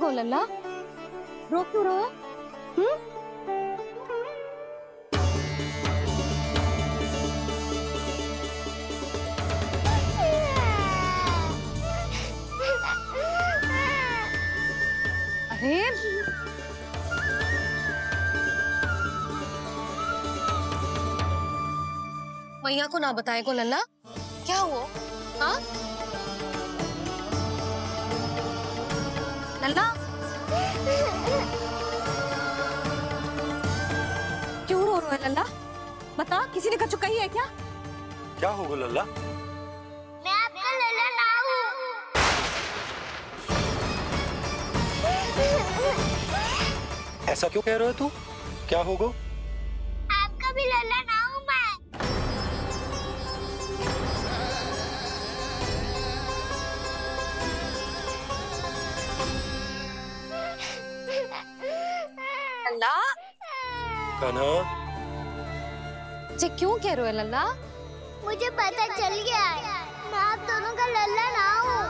हो लल्ला? रो क्यों रहो? अरे मैया को ना बताए को लल्ला, क्या हुआ? हाँ लल्ला, क्यों रो रहे हो लल्ला? बता, किसी ने कछु कही है क्या? क्या होगा लल्ला? मैं आपका लल्ला ना हूँ। ऐसा क्यों कह रहे हो तू? क्या होगा? आपका भी लल्ला ना हूँ मैं। लल्ला, कान्हा, जी क्यों कह रहे हो लल्ला? मुझे पता चल गया है, मैं आप दोनों का लल्ला ना हूँ।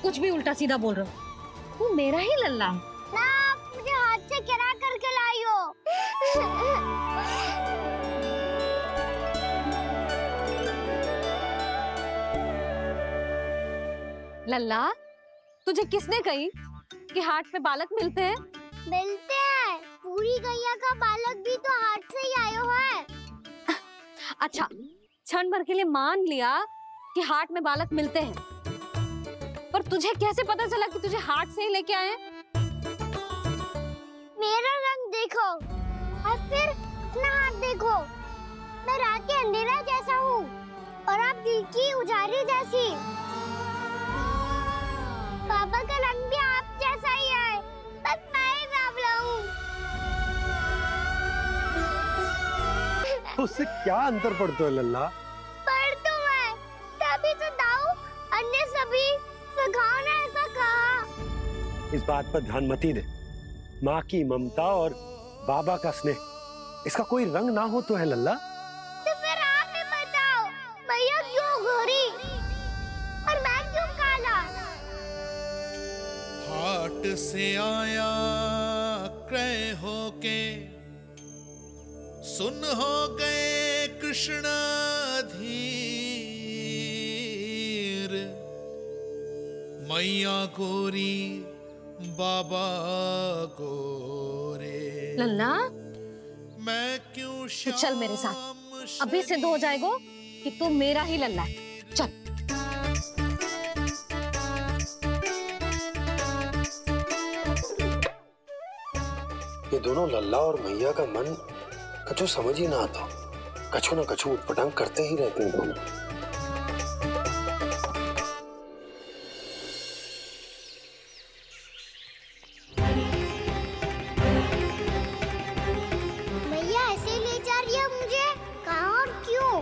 कुछ भी उल्टा सीधा बोल रहे हो, तू मेरा ही लल्ला है। ना, आप मुझे हाथ से गिरा करके लाई हो। लल्ला, तुझे किसने कही कि हाट में बालक मिलते हैं? मिलते हैं, पूरी गैया का बालक भी तो हाट से ही आयो है। अच्छा, क्षण भर के लिए मान लिया कि हाट में बालक मिलते हैं, पर तुझे कैसे पता चला कि तुझे हाट से ही लेके आए? मेरा रंग देखो और फिर अपना हाथ देखो। मैं रात के अंधेरा जैसा हूँ और आप दिल की उजाली जैसी। पापा का रंग भी आप जैसा ही है, बस मैं ही बावला हूँ। उससे क्या अंतर पड़ता है लल्ला? पर तो मैं तभी तो दाऊ अन्य सभी सखाओ ने ऐसा कहा। इस बात पर ध्यान मत ही दे। माँ की ममता और बाबा का स्नेह, इसका कोई रंग ना हो तो है लल्ला? तो फिर आप ही बताओ, भैया क्यों गोरी और मैं क्यों काला? हाट से आया क्रय होके, सुन हो गए कृष्ण धीर। मैया गोरी बाबा गोरे, लल्ला, मैं क्यों तो चल मेरे साथ, अभी सिद्ध हो जाएगा कि तू मेरा ही लल्ला है। चल। ये दोनों लल्ला और मैया का मन कछु समझ ही ना आता, कछु ना कछु उटपटांग करते ही रहते हैं दोनों। भैया ऐसे ले जा रही है मुझे, कहाँ और क्यों?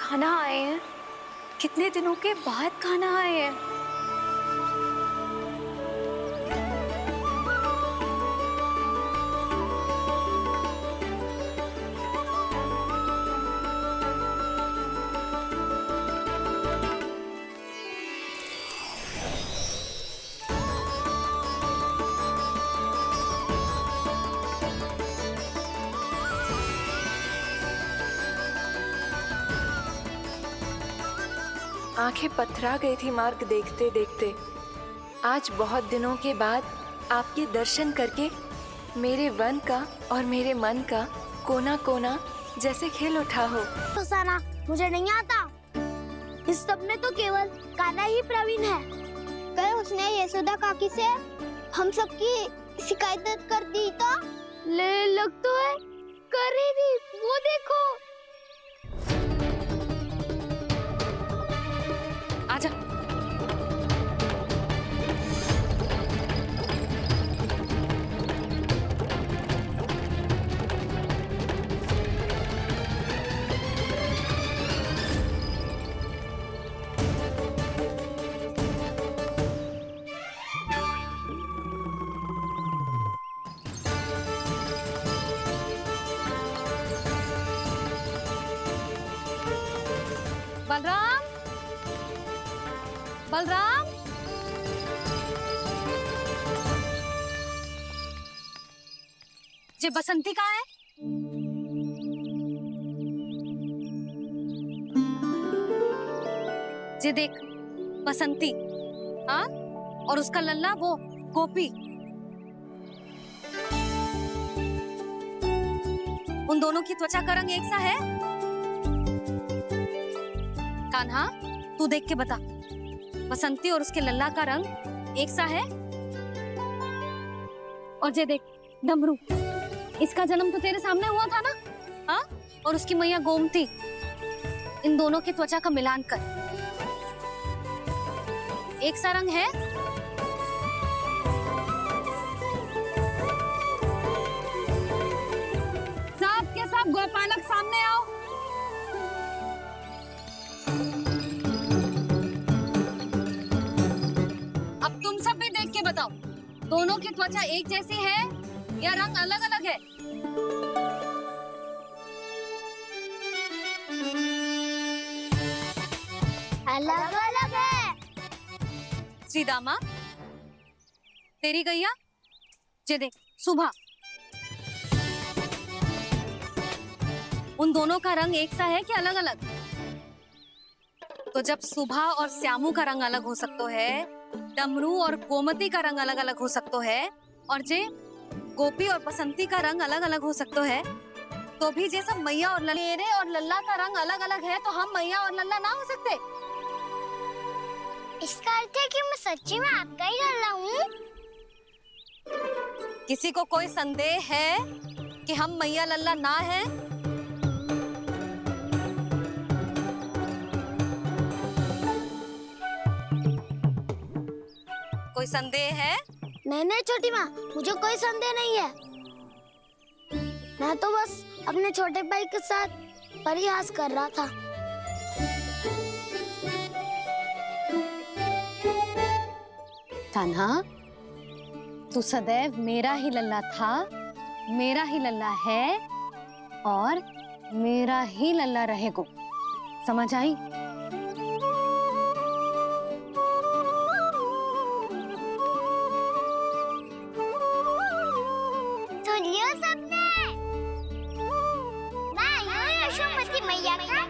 खाना आए हैं, कितने दिनों के बाद खाना आए हैं। आंखें पथरा गई थी मार्ग देखते देखते। आज बहुत दिनों के बाद आपके दर्शन करके मेरे वन का और मेरे मन का कोना कोना जैसे खिल उठा हो। फसाना मुझे नहीं आता, इस सब में तो केवल कान्हा ही प्रवीण है। कल उसने यशोदा काकी से हम सबकी शिकायत कर दी तो लग तो है कर रही थी, वो देखो। आजा। बलराम, बलराम, ये बसंती कहाँ है? ये देख बसंती, हाँ, और उसका लल्ला वो गोपी। उन दोनों की त्वचा का रंग एक सा है? कान्हा, तू देख के बता, बसंती और उसके लल्ला का रंग एक सा है? और ये देख डमरू, इसका जन्म तो तेरे सामने हुआ था ना, हाँ? और उसकी मैया गोमती, इन दोनों की त्वचा का मिलान कर, एक सा रंग है? सब के सब गोपालक सामने आओ। अब तुम सब भी देख के बताओ, दोनों की त्वचा एक जैसी है या रंग अलग अलग है? अलग अलग है। श्रीदामा, तेरी गैया, ये देख सुबह, उन दोनों का रंग एक सा है कि अलग अलग? तो जब सुबह और श्यामू का रंग अलग हो सकता है, डमरू और गोमती का रंग अलग अलग हो सकता है, और जे गोपी और बसंती का रंग अलग अलग हो सकता है, तो भी जे सब मैया और मेरे और लल्ला का रंग अलग अलग है, तो हम मैया और लल्ला ना हो सकते? इसका अर्थ है कि मैं सच्ची में आपका ही लल्ला हूँ? किसी को कोई संदेह है कि हम मैया लल्ला ना है? कोई संदेह है? नहीं नहीं छोटी माँ, मुझे कोई संदेह नहीं है। मैं तो बस अपने छोटे भाई के साथ परिहास कर रहा था। कान्हा, तू सदैव मेरा ही लल्ला था, मेरा ही लल्ला है और मेरा ही लल्ला रहेगा, समझ आई? सुनियो सबने, मैं हूँ यशोमती मैया का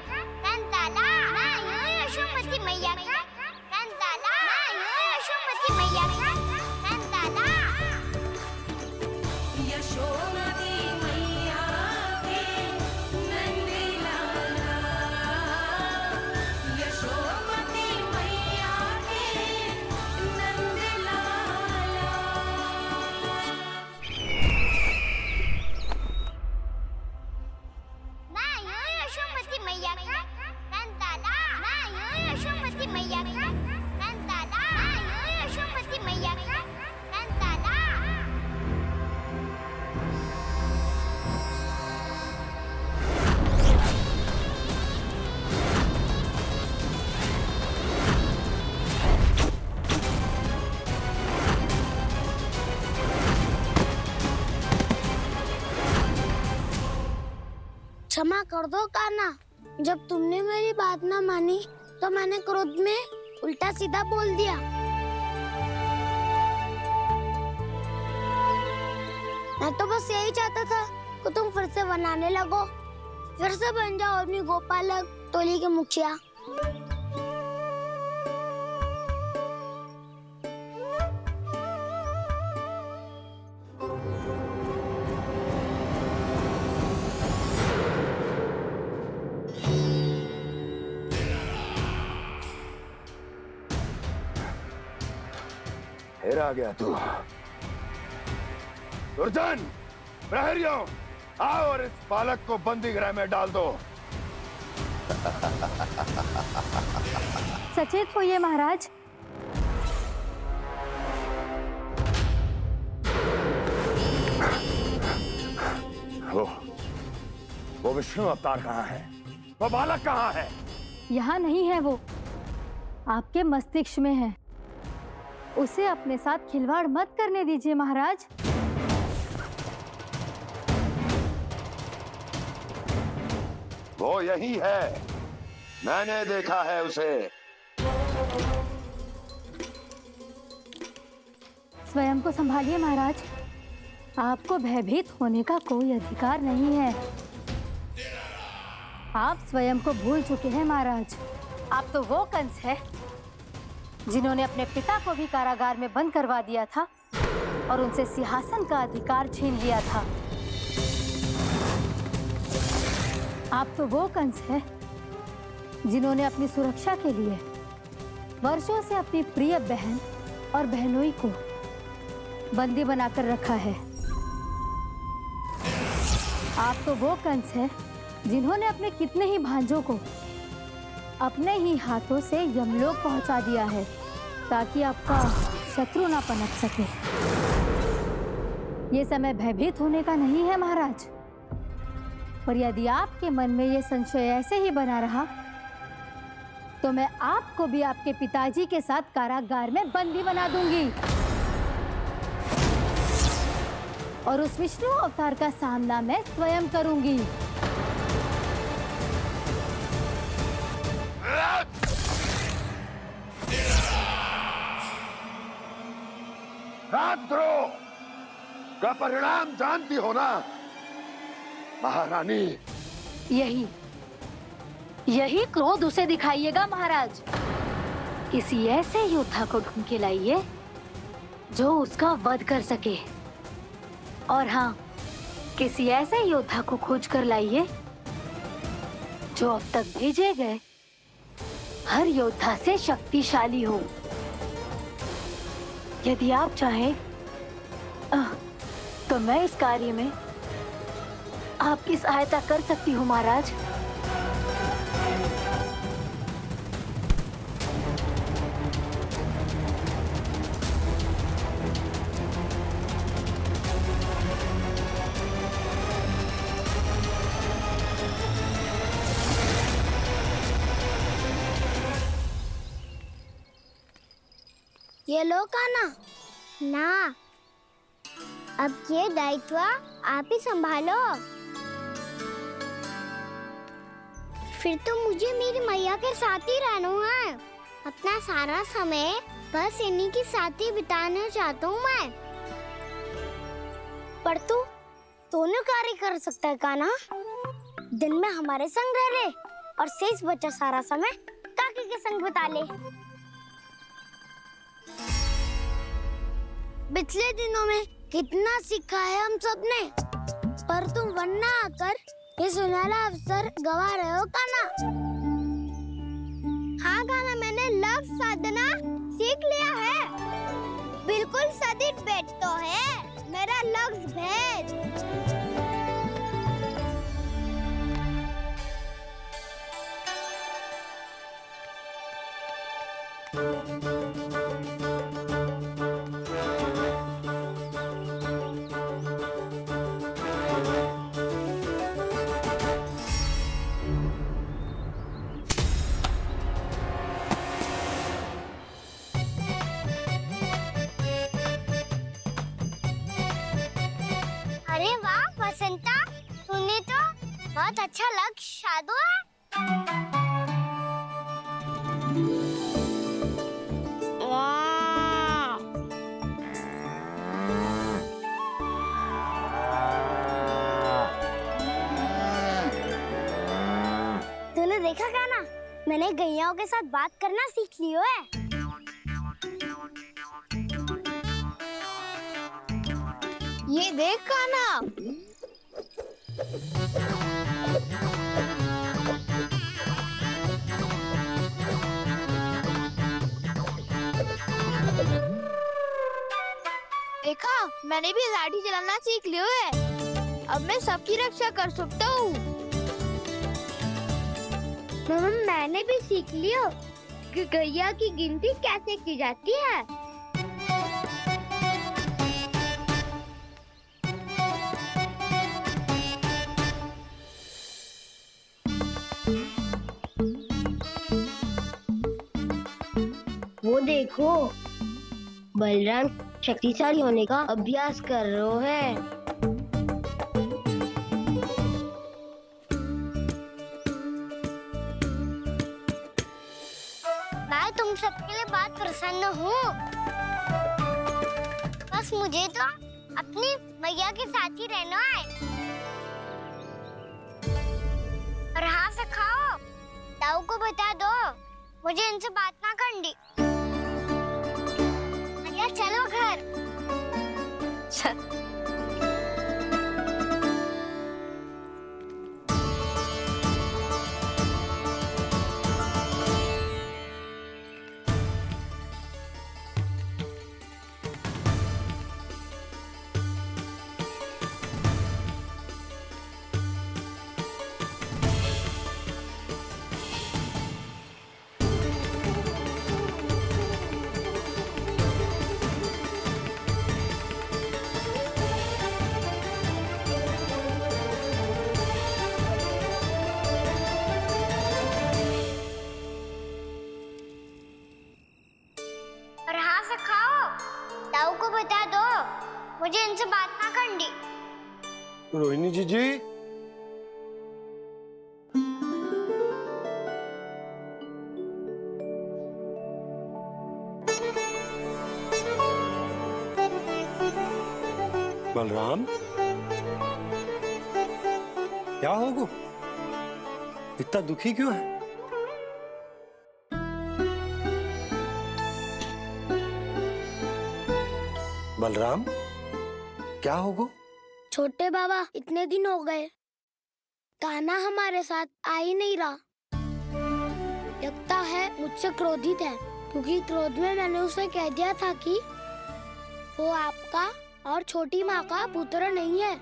कंताला, मैं हूँ यशोमती मैया का कंताला, मैं हूँ यशोमती मैया का कंताला। यशोमती मैया के नंदी लाला, यशोमती मैया के नंदी लाला। मैं हूँ यशोमती मैया का कंताला, मैं हूँ यशोमती मैया का कंताला, मैं हूँ यशोमती मैया का कंताला। क्षमा कर दो कान्हा, जब तुमने मेरी बात ना मानी तो मैंने क्रोध में उल्टा सीधा बोल दिया। मैं तो बस यही चाहता था कि तुम फिर से बनाने लगो, फिर से बन जाओ अपनी गोपालक टोली के मुखिया। फिर आ गया तू। दुर्जन, प्रहरियों, आओ और इस बालक को बंदी गृह में डाल दो। सचेत होइए महाराज। वो विष्णु अवतार कहाँ है? वो बालक कहाँ है? यहाँ नहीं है वो, आपके मस्तिष्क में है। उसे अपने साथ खिलवाड़ मत करने दीजिए महाराज। वो यही है, मैंने देखा है उसे। स्वयं को संभालिए महाराज, आपको भयभीत होने का कोई अधिकार नहीं है। आप स्वयं को भूल चुके हैं महाराज। आप तो वो कंस है जिन्होंने अपने पिता को भी कारागार में बंद करवा दिया था और उनसे सिंहासन का अधिकार छीन लिया था। आप तो वो कंस है जिन्होंने अपनी सुरक्षा के लिए वर्षों से अपनी प्रिय बहन और बहनोई को बंदी बनाकर रखा है। आप तो वो कंस है जिन्होंने अपने कितने ही भांजों को अपने ही हाथों से यमलोक पहुंचा दिया है ताकि आपका शत्रु ना पनप सके। ये समय भयभीत होने का नहीं है महाराज, पर यदि आपके मन में ये संशय ऐसे ही बना रहा तो मैं आपको भी आपके पिताजी के साथ कारागार में बंदी बना दूंगी और उस विष्णु अवतार का सामना मैं स्वयं करूंगी। राजद्रोह का परिणाम जानती हो ना महारानी? यही क्रोध उसे दिखाइएगा महाराज। किसी ऐसे योद्धा को ढूंढ के लाइए जो उसका वध कर सके, और हाँ, किसी ऐसे योद्धा को खोज कर लाइए जो अब तक भेजे गए हर योद्धा से शक्तिशाली हो। यदि आप चाहें तो मैं इस कार्य में आपकी सहायता कर सकती हूँ महाराज। ये लो कान्हा। ना, अब ये दायित्व आप ही संभालो। फिर तो मुझे मेरी मैया के साथ ही रहना है। अपना सारा समय बस इन्हीं के साथ ही बिताना चाहता हूँ मैं। पर तू दोनों कार्य कर सकता है कान्हा। दिन में हमारे संग रह ले और शेष बचा सारा समय काकी के संग बिता ले। पिछले दिनों में कितना सीखा है हम सबने, पर तुम वरना आकर ये सुनहरा अवसर गवा रहे हो कान्हा। हाँ कान्हा, मैंने लक्ष्य साधना सीख लिया है। बिल्कुल सदित भेद तो है मेरा लक्ष्य भेद। अरे वाह बसंता, तूने तो बहुत अच्छा लक्ष्य साधा है। वाह! तूने देखा कान्हा, मैंने गैयाओं के साथ बात करना सीख लियो है। ये देख कान्हा। देखा, मैंने भी लाठी चलाना सीख लियो है। अब मैं सबकी रक्षा कर सकता हूँ। मैंने भी सीख लियो कि गैया की गिनती कैसे की जाती है। वो देखो, बलराम शक्तिशाली होने का अभ्यास कर रहे हैं। तुम सबके लिए बहुत प्रसन्न हूँ। बस मुझे तो अपनी मैया के साथ ही रहना है। और हाँ से खाओ, ताऊ को बता दो मुझे इनसे बात ना करनी। मैया चलो घर। चल। और हाँ से खाओ, ताऊ को बता दो मुझे इनसे बात ना करनी। रोहिणी जी बलराम, क्या होगा? इतना दुखी क्यों है? बलराम, क्या होगा? छोटे बाबा, इतने दिन हो गए कान्हा हमारे साथ आ ही नहीं रहा। लगता है मुझसे क्रोधित है, क्योंकि क्रोध में मैंने उसे कह दिया था कि वो आपका और छोटी माँ का पुत्र नहीं है।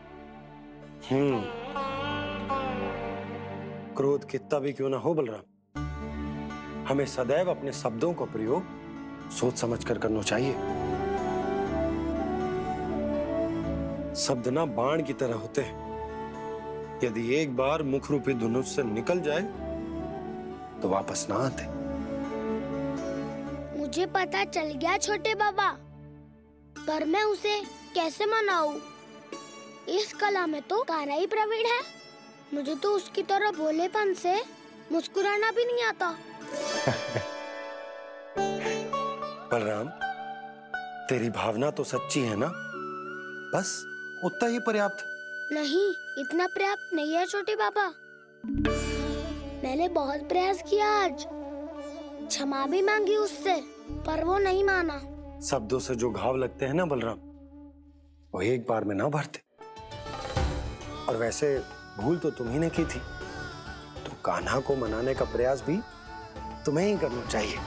क्रोध कितना भी क्यों ना हो बलराम, हमें सदैव अपने शब्दों का प्रयोग सोच समझ कर करना चाहिए। शब्द ना बाण की तरह होते हैं, यदि एक बार मुख रूपी धनुष से निकल जाए तो वापस ना आते। मुझे पता चल गया छोटे बाबा, पर मैं उसे कैसे मनाऊं? इस कला में तो कान्हा ही प्रवीण है। मुझे तो उसकी तरह भोलेपन से मुस्कुराना भी नहीं आता। बलराम, तेरी भावना तो सच्ची है ना? बस उतना ही पर्याप्त। नहीं, इतना पर्याप्त नहीं है छोटे बाबा। मैंने बहुत प्रयास किया आज, क्षमा भी मांगी उससे, पर वो नहीं माना। शब्दों से जो घाव लगते हैं ना बलराम, वो एक बार में ना भरते। और वैसे भूल तो तुम्ही ने की थी, तो कान्हा को मनाने का प्रयास भी तुम्हें ही करना चाहिए।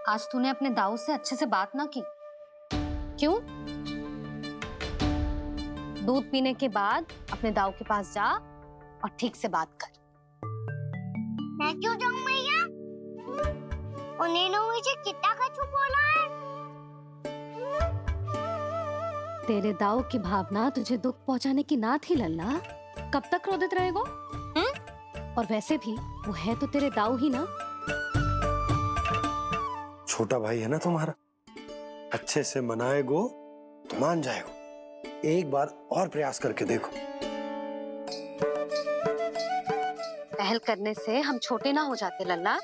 आज तूने अपने दाऊ से अच्छे से बात ना की, क्यों? दूध पीने के बाद अपने दाऊ के पास जा और ठीक से बात कर। मैं क्यों जाऊं मैया? उन्होंने मुझे कितना कछु बोला है। तेरे दाऊ की भावना तुझे दुख पहुंचाने की ना थी लल्ला। कब तक क्रोधित रहेगो? और वैसे भी वो है तो तेरे दाऊ ही ना। छोटा भाई है ना तुम्हारा, अच्छे से मनाएगो तो मान जाएगो। एक बार और प्रयास करके देखो। पहल करने से हम छोटे ना हो जाते लल्ला,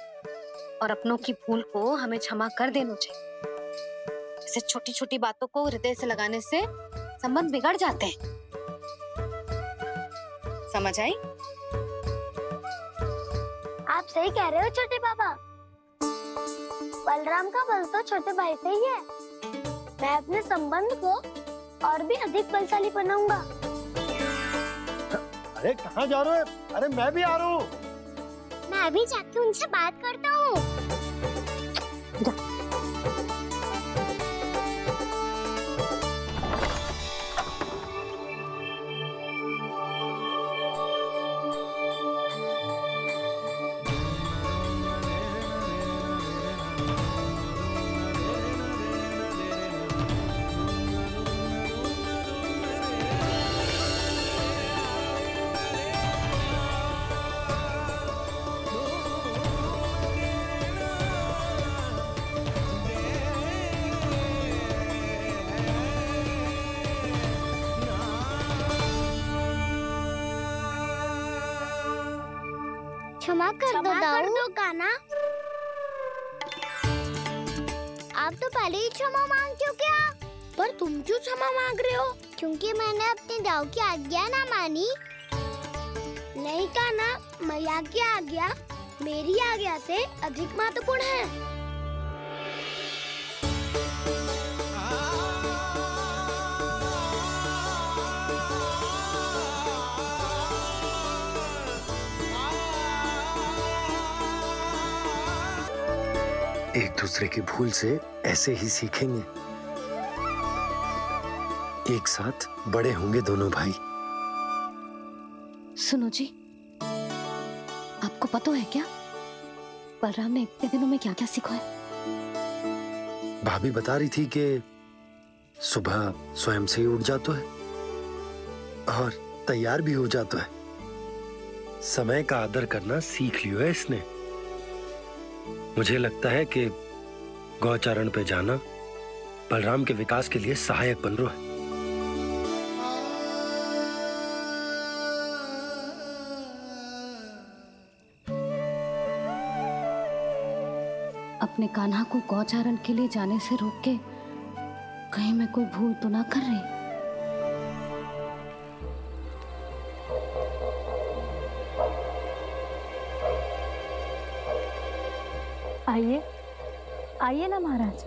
और अपनों की भूल को हमें क्षमा कर देना चाहिए। ऐसे छोटी छोटी बातों को हृदय से लगाने से संबंध बिगड़ जाते हैं। समझ आई? आप सही कह रहे हो छोटे बाबा। बलराम का बल तो छोटे भाई से ही है। मैं अपने संबंध को और भी अधिक बलशाली बनाऊंगा। अरे कहाँ जा रहे हो? अरे मैं भी आ रहा हूँ। मैं अभी जाके उनसे बात करता हूँ। क्षमा कर दो कान्हा। आप तो पहले ही क्षमा मांगते हो क्या? पर तुम क्यों क्षमा मांग रहे हो? क्योंकि मैंने अपने दाऊ की आज्ञा ना मानी। नहीं कान्हा, मैया की आज्ञा मेरी आज्ञा से अधिक महत्वपूर्ण है। एक दूसरे की भूल से ऐसे ही सीखेंगे। एक साथ बड़े होंगे दोनों भाई। सुनो जी, आपको पता है क्या बलराम ने इतने दिनों में क्या क्या सीखा है? भाभी बता रही थी कि सुबह स्वयं से ही उठ जाता है और तैयार भी हो जाता है। समय का आदर करना सीख लियो है इसने। मुझे लगता है कि गौचरण पे जाना बलराम के विकास के लिए सहायक बन रहा है। अपने कान्हा को गौचारण के लिए जाने से रोक के कहीं मैं कोई भूल तो ना कर रही? आइए आइए ना महाराज।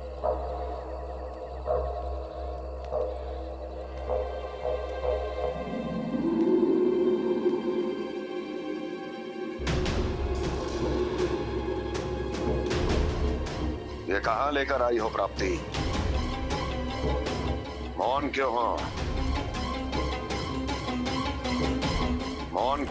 ये कहाँ लेकर आई हो प्राप्ति? मौन क्यों हो? मौन